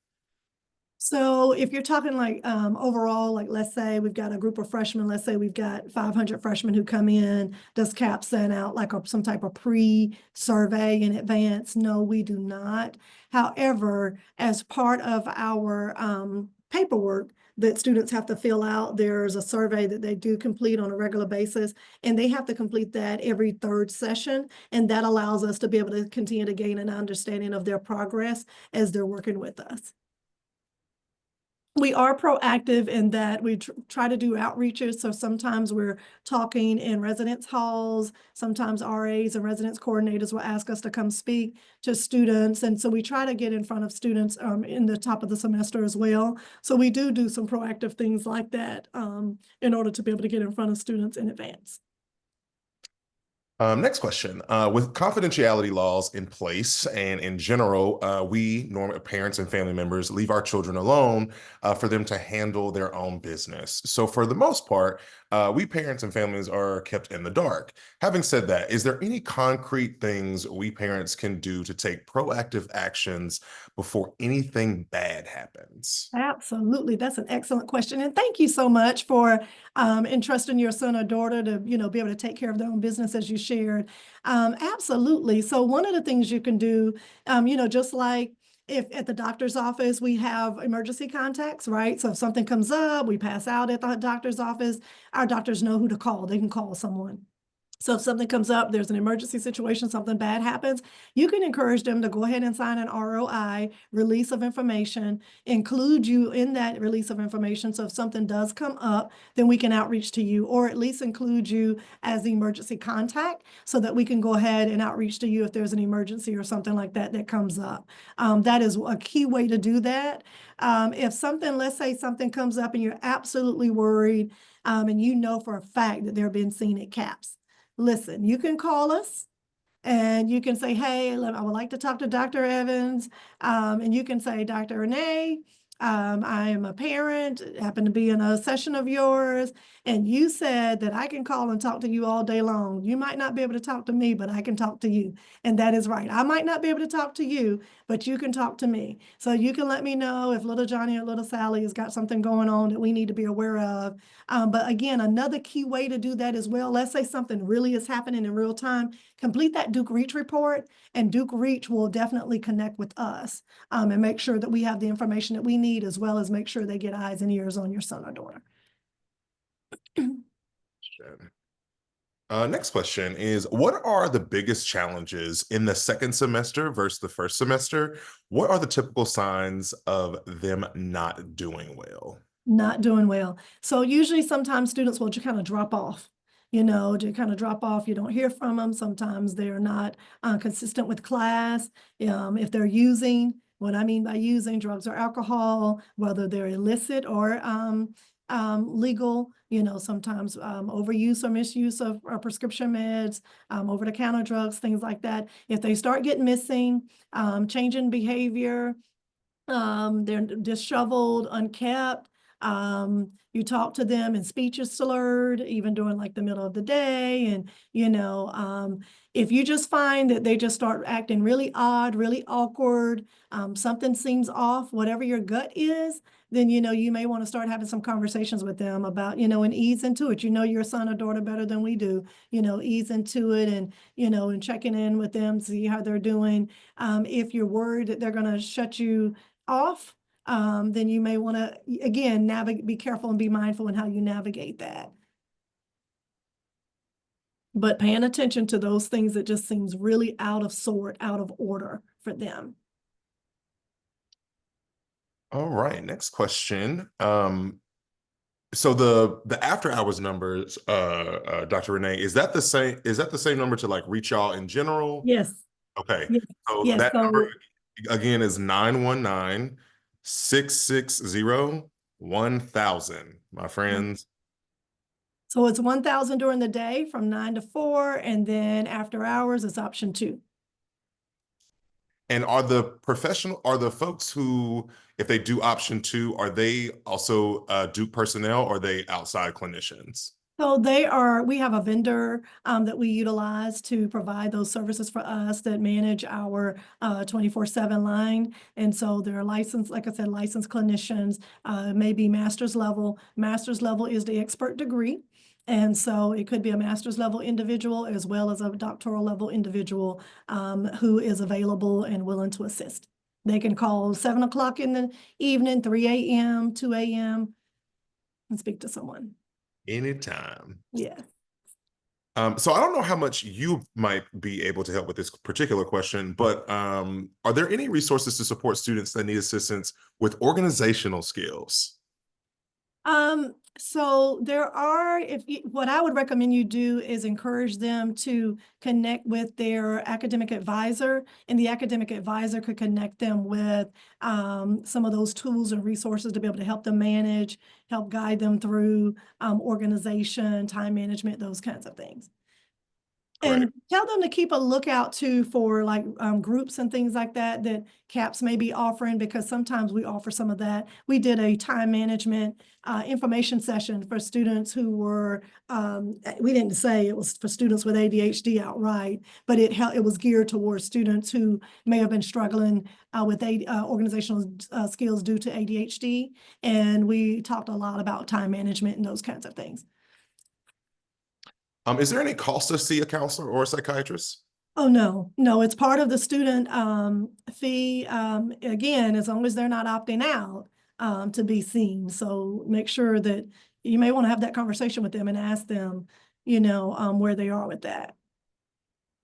So if you're talking like overall, like let's say we've got a group of freshmen, let's say we've got 500 freshmen who come in, does CAP send out like some type of pre-survey in advance? No, we do not. However, as part of our paperwork that students have to fill out. There's a survey that they do complete on a regular basis, and they have to complete that every third session. And that allows us to be able to continue to gain an understanding of their progress as they're working with us. We are proactive in that we try to do outreaches. So sometimes we're talking in residence halls. Sometimes RAs and residence coordinators will ask us to come speak to students. And so we try to get in front of students in the top of the semester as well. So we do some proactive things like that in order to be able to get in front of students in advance. Next question. With confidentiality laws in place and in general, we normal parents and family members leave our children alone for them to handle their own business. So for the most part, we parents and families are kept in the dark. Having said that, is there any concrete things we parents can do to take proactive actions before anything bad happens? Absolutely. That's an excellent question. And thank you so much for entrusting your son or daughter to, be able to take care of their own business as you shared. Absolutely. So one of the things you can do, just like if at the doctor's office, we have emergency contacts, right? So if something comes up, we pass out at the doctor's office, our doctors know who to call. They can call someone. So if something comes up, there's an emergency situation, something bad happens, you can encourage them to go ahead and sign an ROI, release of information, include you in that release of information. So if something does come up, then we can outreach to you, or at least include you as the emergency contact so that we can go ahead and outreach to you if there's an emergency or something like that that comes up. That is a key way to do that. If something, let's say something comes up and you're absolutely worried, and you know for a fact that they're being seen at CAPS. Listen, you can call us and you can say, hey, I would like to talk to Dr. Evans. And you can say, Dr. Renee, I am a parent, happen to be in a session of yours, and you said that I can call and talk to you all day long. You might not be able to talk to me, but I can talk to you. And that is right. I might not be able to talk to you, but you can talk to me. So you can let me know if little Johnny or little Sally has got something going on that we need to be aware of. But again, another key way to do that as well, let's say something really is happening in real time, complete that Duke Reach report, and Duke Reach will definitely connect with us and make sure that we have the information that we need, as well as make sure they get eyes and ears on your son or daughter. Next question is, what are the biggest challenges in the second semester versus the first semester? What are the typical signs of them not doing well? Not doing well. So usually sometimes students will just kind of drop off. To kind of drop off, you don't hear from them. Sometimes they're not consistent with class. If they're using, what I mean by using drugs or alcohol, whether they're illicit or legal, sometimes overuse or misuse of prescription meds, over-the-counter drugs, things like that. If they start getting missing, changing behavior, they're disheveled, unkept. You talk to them and speech is slurred, even during like the middle of the day. And, if you just find that they just start acting really odd, really awkward, something seems off, whatever your gut is, then, you may want to start having some conversations with them about, and ease into it. Your son or daughter better than we do, ease into it and, and checking in with them, see how they're doing. If you're worried that they're going to shut you off, then you may want to, again, be careful and be mindful in how you navigate that. But paying attention to those things that just seems really out of sort, out of order for them. All right, next question. So the after hours numbers, Dr. Renee, is that the same number to like reach y'all in general? Yes. Okay. Yes. So Yes. that number So again is 919-660-1000, my friends. So it's 1,000 during the day from 9 to 4, and then after hours, it's option 2. And are the folks who, if they do option 2, are they also Duke personnel or are they outside clinicians? So we have a vendor that we utilize to provide those services for us that manage our 24/7 line. And so they're licensed, like I said, licensed clinicians, maybe master's level. Master's level is the expert degree. And so it could be a master's level individual as well as a doctoral level individual who is available and willing to assist. They can call 7 o'clock in the evening, 3 a.m., 2 a.m., and speak to someone. Anytime. Yes. So I don't know how much you might be able to help with this particular question, but are there any resources to support students that need assistance with organizational skills? So there are, what I would recommend you do is encourage them to connect with their academic advisor, and the academic advisor could connect them with some of those tools and resources to be able to help them manage, help guide them through organization, time management, those kinds of things. Great. And tell them to keep a lookout too for like groups and things like that that CAPS may be offering, because sometimes we offer some of that. We did a time management information session for students who were, we didn't say it was for students with ADHD outright, but it was geared towards students who may have been struggling with organizational skills due to ADHD. And we talked a lot about time management and those kinds of things. Is there any cost to see a counselor or a psychiatrist? Oh, no, no, it's part of the student fee. Again, as long as they're not opting out to be seen. So make sure that you may want to have that conversation with them and ask them, where they are with that.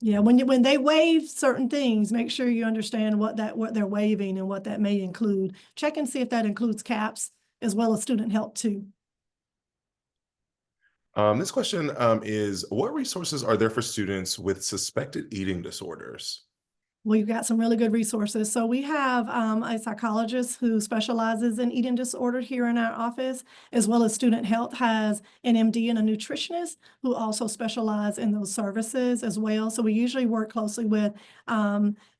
Yeah, when they waive certain things, make sure you understand what they're waiving and what that may include. Check and see if that includes CAPS as well as student help too. This question is, what resources are there for students with suspected eating disorders? We've got some really good resources. So we have a psychologist who specializes in eating disorder here in our office, as well as student health has an MD and a nutritionist who also specialize in those services as well. So we usually work closely with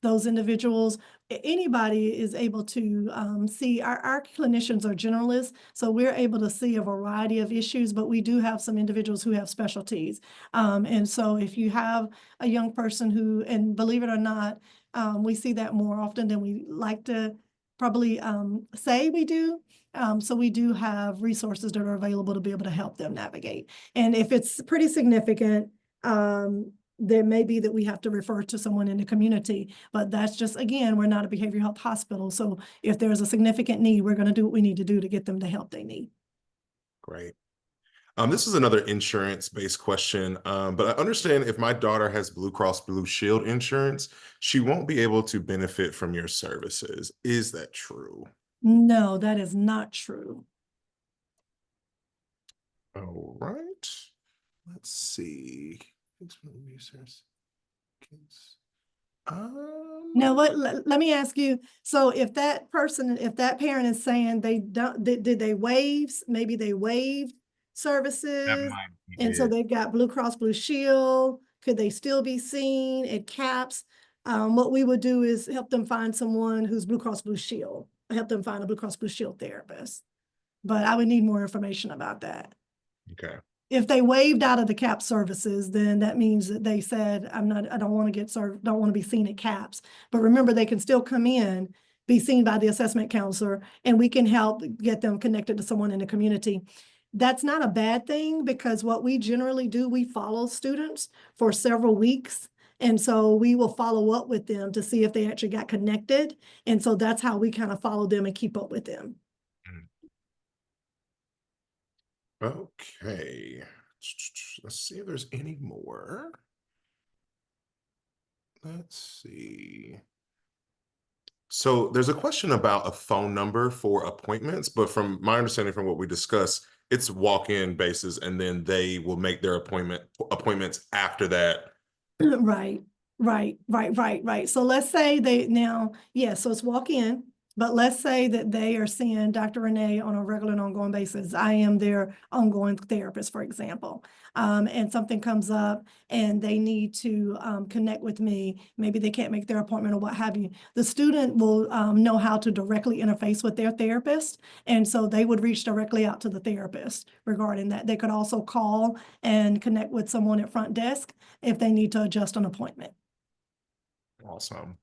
those individuals. Anybody is able to see, our clinicians are generalists, so we're able to see a variety of issues, but we do have some individuals who have specialties. And so if you have a young person who, and believe it or not, we see that more often than we like to probably say we do. So we do have resources that are available to be able to help them navigate. And if it's pretty significant, there may be that we have to refer to someone in the community, but that's just, again, we're not a behavioral health hospital. So if there's a significant need, we're going to do what we need to do to get them the help they need. Great. This is another insurance-based question, but I understand if my daughter has Blue Cross Blue Shield insurance, she won't be able to benefit from your services. Is that true? No, that is not true. All right. Let's see. Now, Um, let me ask you, so if that parent is saying they don't, did they waive, maybe they waived that services, might be and so it. they've got Blue Cross Blue Shield, could they still be seen at CAPS? What we would do is help them find someone who's Blue Cross Blue Shield, help them find a Blue Cross Blue Shield therapist. But I would need more information about that. Okay. If they waived out of the CAP services, then that means that they said, I don't want to get served, don't want to be seen at CAPS. But remember, they can still come in, be seen by the assessment counselor, and we can help get them connected to someone in the community. That's not a bad thing, because what we generally do, we follow students for several weeks. And so we will follow up with them to see if they actually got connected. And so that's how we kind of follow them and keep up with them. Okay. Let's see if there's any more. Let's see. So there's a question about a phone number for appointments, but from my understanding from what we discussed, it's walk-in basis, and then they will make their appointments after that. Right, right. So let's say so it's walk in, but let's say that they are seeing Dr. Renee on a regular and ongoing basis. I am their ongoing therapist, for example. And something comes up and they need to connect with me. Maybe they can't make their appointment or what have you. The student will know how to directly interface with their therapist. And so they would reach directly out to the therapist regarding that. They could also call and connect with someone at front desk if they need to adjust an appointment. Awesome.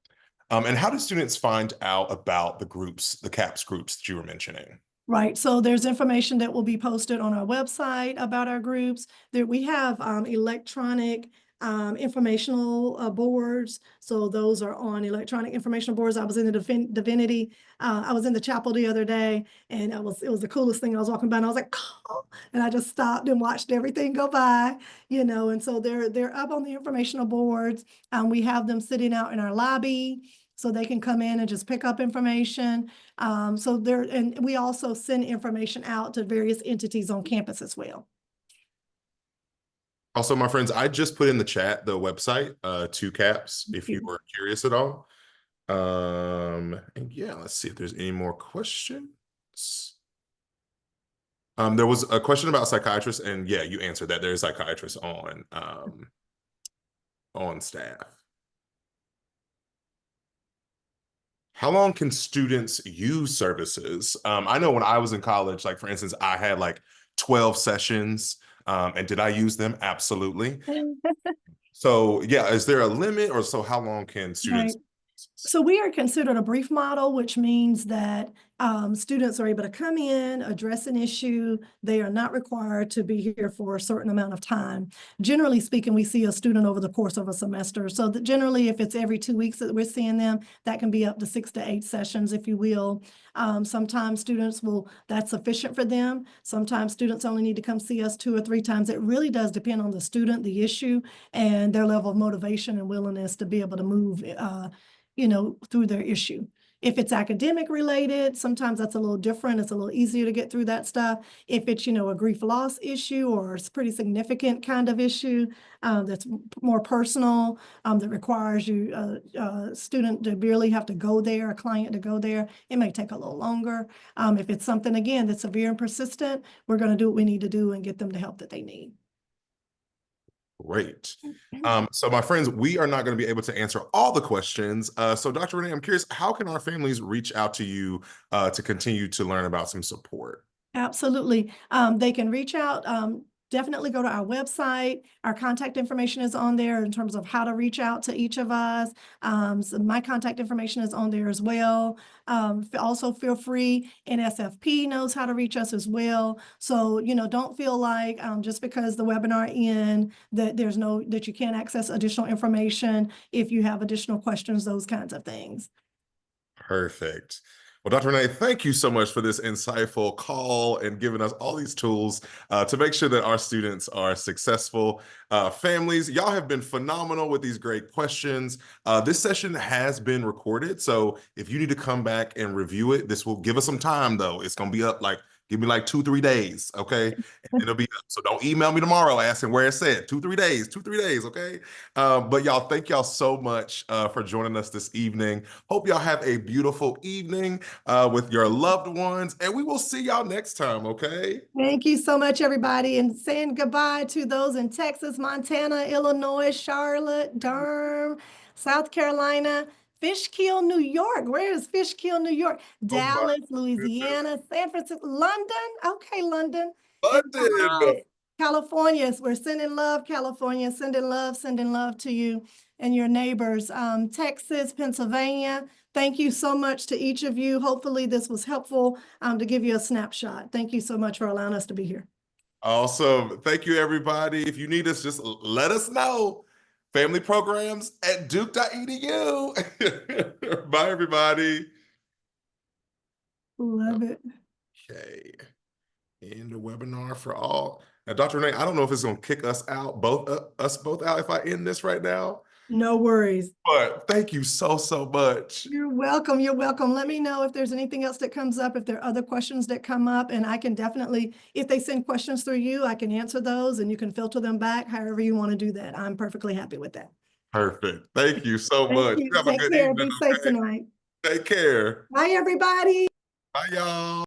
And how do students find out about the groups, the CAPS groups that you were mentioning? Right, so there's information that will be posted on our website about our groups. There we have electronic informational boards. So those are on electronic informational boards. I was in the divinity. I was in the chapel the other day, and it was the coolest thing. I was walking by, and I was like, oh, and I just stopped and watched everything go by, and so they're up on the informational boards. We have them sitting out in our lobby so they can come in and just pick up information. And we also send information out to various entities on campus as well. Also, my friends, I just put in the chat the website, 2CAPS, if you were curious at all. And yeah, let's see if there's any more questions. There was a question about psychiatrists, and yeah, you answered that. There's psychiatrists on staff. How long can students use services? I know when I was in college, like for instance, I had like 12 sessions. And did I use them? Absolutely. So yeah, is there a limit, or so how long can students? Right. So we are considered a brief model, which means that students are able to come in, address an issue. They are not required to be here for a certain amount of time. Generally speaking, we see a student over the course of a semester. So that generally, if it's every 2 weeks that we're seeing them, that can be up to 6 to 8 sessions, if you will. Sometimes students that's sufficient for them. Sometimes students only need to come see us 2 or 3 times. It really does depend on the student, the issue, and their level of motivation and willingness to be able to move through their issue. If it's academic related, sometimes that's a little different. It's a little easier to get through that stuff. If it's, a grief loss issue or it's a pretty significant kind of issue that's more personal, that requires you, a student to really have to go there, a client to go there, it may take a little longer. If it's something, again, that's severe and persistent, we're going to do what we need to do and get them the help that they need. Great. So my friends, we are not going to be able to answer all the questions. So Dr. Renee, I'm curious, how can our families reach out to you to continue to learn about some support? Absolutely. They can reach out. Definitely go to our website. Our contact information is on there in terms of how to reach out to each of us. So my contact information is on there as well. Also feel free, NSFP knows how to reach us as well. So, don't feel like just because the webinar ends that that you can't access additional information if you have additional questions, those kinds of things. Perfect. Well, Dr. Renee, thank you so much for this insightful call and giving us all these tools to make sure that our students are successful. Families, y'all have been phenomenal with these great questions. This session has been recorded, so if you need to come back and review it, this will give us some time, though. It's going to be up give me like 2-3 days, okay? And it'll be up. So don't email me tomorrow asking where it said 2-3 days, 2-3 days, okay? But y'all, thank y'all so much for joining us this evening. Hope y'all have a beautiful evening with your loved ones, and we will see y'all next time, okay? Thank you so much, everybody, and saying goodbye to those in Texas, Montana, Illinois, Charlotte, Durham, South Carolina, Fishkill, New York. Where is Fishkill, New York? Oh my Dallas, goodness. Louisiana, San Francisco, London. Okay, London. In the London. house. California. We're sending love, California, sending love to you and your neighbors. Texas, Pennsylvania. Thank you so much to each of you. Hopefully this was helpful to give you a snapshot. Thank you so much for allowing us to be here. Awesome. Thank you, everybody. If you need us, just let us know. Family programs at duke.edu. Bye, everybody. Love it. Okay. End the webinar for all. Now, Dr. Renee, I don't know if it's going to kick us out, us both out if I end this right now. No worries. But thank you so, so much. You're welcome. You're welcome. Let me know if there's anything else that comes up, if there are other questions that come up, and I can definitely, if they send questions through you, I can answer those and you can filter them back however you want to do that. I'm perfectly happy with that. Perfect. Thank you so Thank much. you. You have a Take good care. evening. Be safe Okay. tonight. Take care. Bye, everybody. Bye, y'all.